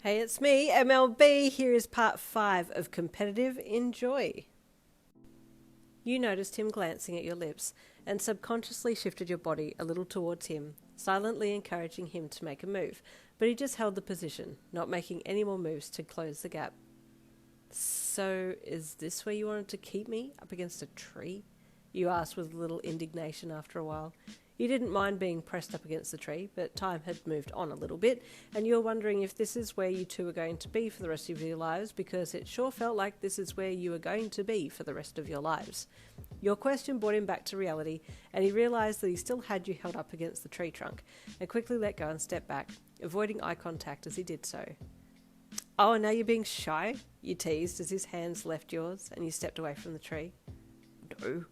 Hey, it's me, MLB. Here is part 5 of Competitive Enjoy. You noticed him glancing at your lips and subconsciously shifted your body a little towards him, silently encouraging him to make a move, but he just held the position, not making any more moves to close the gap. So, is this where you wanted to keep me, up against a tree? You asked with a little indignation after a while. You didn't mind being pressed up against the tree, but time had moved on a little bit, and you were wondering if this is where you two were going to be for the rest of your lives, because it sure felt like this is where you were going to be for the rest of your lives. Your question brought him back to reality, and he realised that he still had you held up against the tree trunk, and quickly let go and stepped back, avoiding eye contact as he did so. "Oh, and now you're being shy?" you teased as his hands left yours, and you stepped away from the tree. "No,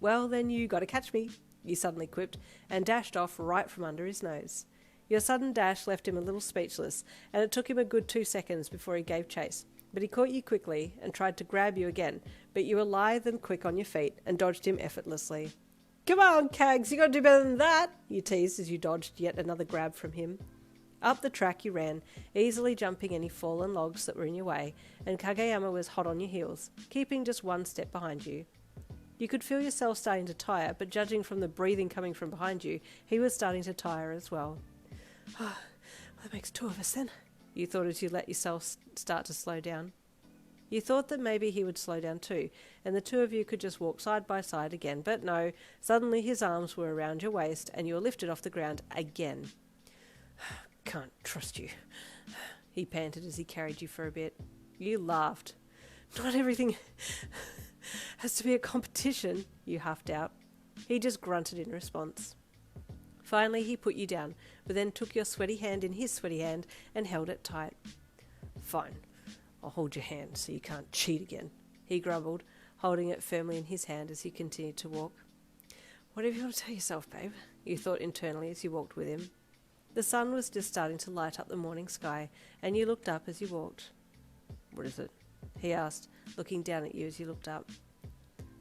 Well, then you gotta catch me," you suddenly quipped, and dashed off right from under his nose. Your sudden dash left him a little speechless, and it took him a good 2 seconds before he gave chase. But he caught you quickly and tried to grab you again, but you were lithe and quick on your feet and dodged him effortlessly. "Come on, Kags, you gotta do better than that," you teased as you dodged yet another grab from him. Up the track you ran, easily jumping any fallen logs that were in your way, and Kagayama was hot on your heels, keeping just one step behind you. You could feel yourself starting to tire, but judging from the breathing coming from behind you, he was starting to tire as well. "Oh, that makes 2 of us then," you thought as you let yourself start to slow down. You thought that maybe he would slow down too, and the 2 of you could just walk side by side again, but no, suddenly his arms were around your waist and you were lifted off the ground again. "Can't trust you," he panted as he carried you for a bit. You laughed. "Not everything has to be a competition," you huffed out. He just grunted in response. Finally, he put you down, but then took your sweaty hand in his sweaty hand and held it tight. "Fine, I'll hold your hand so you can't cheat again," he grumbled, holding it firmly in his hand as he continued to walk. "Whatever you want to tell yourself, babe," you thought internally as you walked with him. The sun was just starting to light up the morning sky, and you looked up as you walked. "What is it?" he asked, looking down at you as you looked up.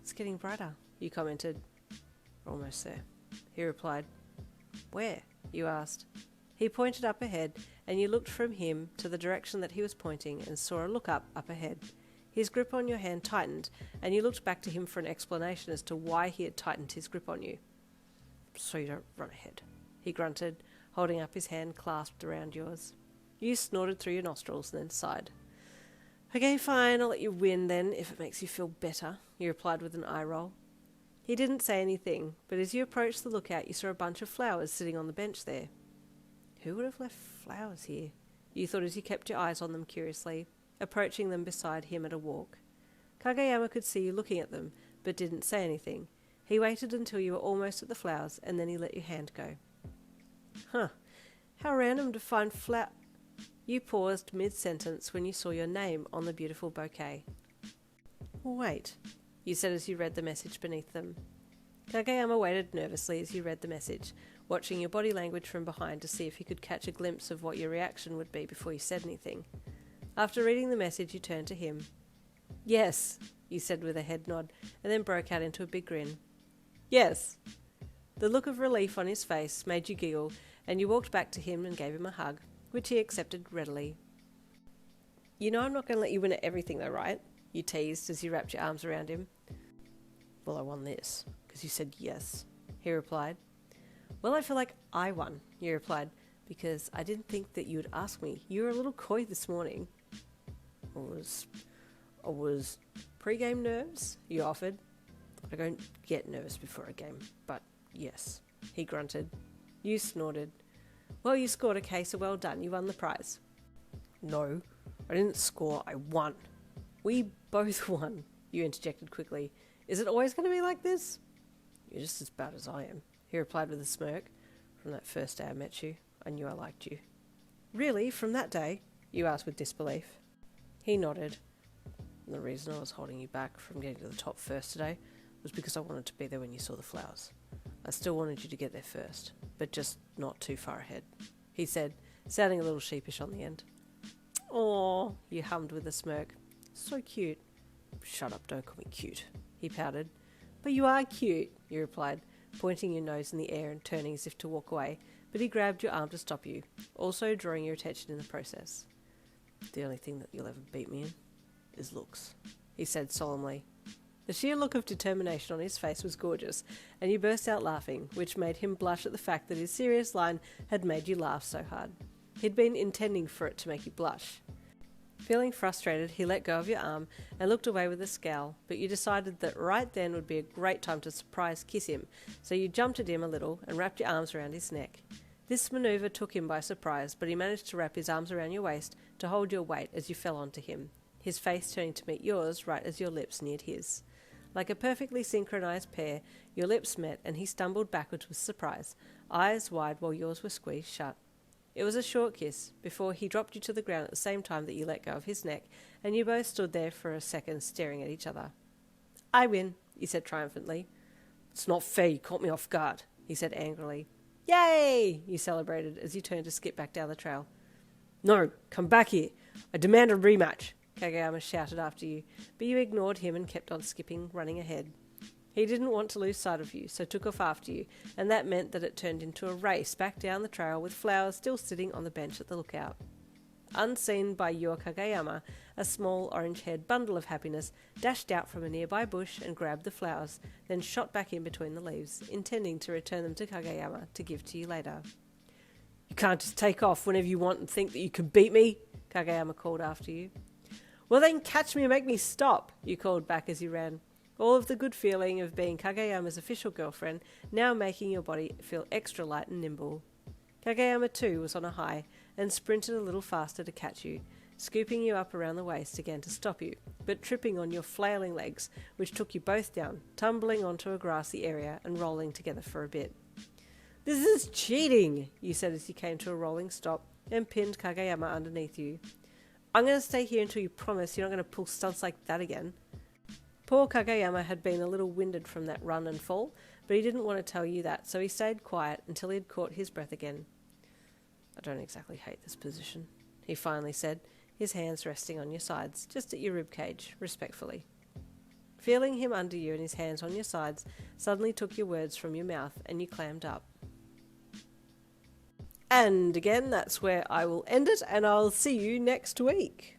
"It's getting brighter," you commented. "We're almost there," he replied. "Where?" you asked. He pointed up ahead, and you looked from him to the direction that he was pointing and saw a look up ahead. His grip on your hand tightened, and you looked back to him for an explanation as to why he had tightened his grip on you. "So you don't run ahead," he grunted, holding up his hand clasped around yours. You snorted through your nostrils and then sighed. "Okay, fine, I'll let you win then, if it makes you feel better," you replied with an eye roll. He didn't say anything, but as you approached the lookout, you saw a bunch of flowers sitting on the bench there. Who would have left flowers here? You thought as you kept your eyes on them curiously, approaching them beside him at a walk. Kagayama could see you looking at them, but didn't say anything. He waited until you were almost at the flowers, and then he let your hand go. "Huh, how random to find You paused mid-sentence when you saw your name on the beautiful bouquet. "Wait," you said as you read the message beneath them. Kagayama waited nervously as you read the message, watching your body language from behind to see if he could catch a glimpse of what your reaction would be before you said anything. After reading the message, you turned to him. "Yes," you said with a head nod, and then broke out into a big grin. "Yes." The look of relief on his face made you giggle, and you walked back to him and gave him a hug, which he accepted readily. "You know I'm not going to let you win at everything though, right?" you teased as you wrapped your arms around him. "Well, I won this, because you said yes," he replied. "Well, I feel like I won," you replied, "because I didn't think that you would ask me. You were a little coy this morning." I was pre-game nerves, you offered. "I don't get nervous before a game, but yes," he grunted. You snorted. "Well, you scored okay, so well done. You won the prize." "No, I didn't score. I won." "We both won," you interjected quickly. "Is it always going to be like this?" "You're just as bad as I am," he replied with a smirk. "From that first day I met you, I knew I liked you." "Really? From that day?" you asked with disbelief. He nodded. "And the reason I was holding you back from getting to the top first today was because I wanted to be there when you saw the flowers. I still wanted you to get there first, but just not too far ahead," he said, sounding a little sheepish on the end. "Aw," you hummed with a smirk. "So cute." "Shut up, don't call me cute," he pouted. "But you are cute," you replied, pointing your nose in the air and turning as if to walk away, but he grabbed your arm to stop you, also drawing your attention in the process. "The only thing that you'll ever beat me in is looks," he said solemnly. The sheer look of determination on his face was gorgeous, and you burst out laughing, which made him blush at the fact that his serious line had made you laugh so hard. He'd been intending for it to make you blush. Feeling frustrated, he let go of your arm and looked away with a scowl, but you decided that right then would be a great time to surprise kiss him, so you jumped at him a little and wrapped your arms around his neck. This manoeuvre took him by surprise, but he managed to wrap his arms around your waist to hold your weight as you fell onto him, his face turning to meet yours right as your lips neared his. Like a perfectly synchronized pair, your lips met and he stumbled backwards with surprise, eyes wide while yours were squeezed shut. It was a short kiss, before he dropped you to the ground at the same time that you let go of his neck, and you both stood there for a second staring at each other. "I win," he said triumphantly. "It's not fair, you caught me off guard," he said angrily. "Yay!" you celebrated as you turned to skip back down the trail. "No, come back here. I demand a rematch," Kagayama shouted after you, but you ignored him and kept on skipping, running ahead. He didn't want to lose sight of you, so took off after you, and that meant that it turned into a race back down the trail with flowers still sitting on the bench at the lookout. Unseen by your Kagayama, a small orange-haired bundle of happiness dashed out from a nearby bush and grabbed the flowers, then shot back in between the leaves, intending to return them to Kagayama to give to you later. "You can't just take off whenever you want and think that you can beat me," Kagayama called after you. "Well then catch me and make me stop," you called back as you ran. All of the good feeling of being Kagayama's official girlfriend now making your body feel extra light and nimble. Kagayama too was on a high and sprinted a little faster to catch you, scooping you up around the waist again to stop you, but tripping on your flailing legs, which took you both down, tumbling onto a grassy area and rolling together for a bit. "This is cheating," you said as you came to a rolling stop and pinned Kagayama underneath you. "I'm going to stay here until you promise you're not going to pull stunts like that again." Poor Kagayama had been a little winded from that run and fall, but he didn't want to tell you that, so he stayed quiet until he had caught his breath again. "I don't exactly hate this position," he finally said, his hands resting on your sides, just at your ribcage, respectfully. Feeling him under you and his hands on your sides suddenly took your words from your mouth and you clammed up. And again, that's where I will end it, and I'll see you next week.